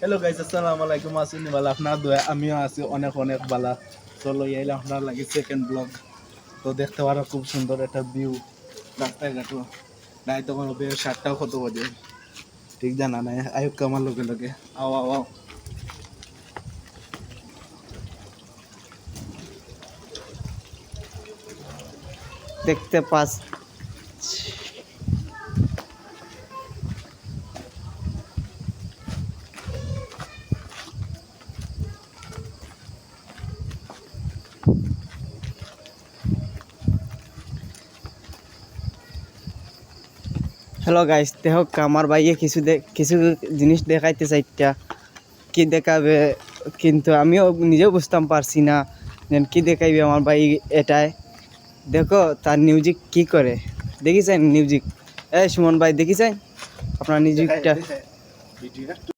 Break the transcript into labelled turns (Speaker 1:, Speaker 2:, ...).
Speaker 1: Hello guys, আসসালামু আলাইকুম। আসুন বালা, আপনার দোয়া আমিও আছি অনেক অনেক বালা। চলো এলাম আপনার লাগে সেকেন্ড ব্লগ। তো দেখতে পারো খুব সুন্দর একটা ভিউ রাস্তায় ঘাটো। নাই তখন হবে 7টা কত বাজে ঠিক জানা নাই। আয়ুব কামার লগে লগে আও আও আও।
Speaker 2: দেখতে পাস। হ্যালো গাইস, দেখো আমার ভাইয়ে কিছু জিনিস দেখাইতে চাইটা কি দেখাবে, কিন্তু আমিও নিজেও বুঝতাম পারছি না যেন কি দেখাইবে আমার ভাই। এটাই দেখো তার মিউজিক কি করে, দেখিছেন মিউজিক? সুমন ভাই দেখিছেন আপনার মিউজিকটা?
Speaker 1: ভিডিও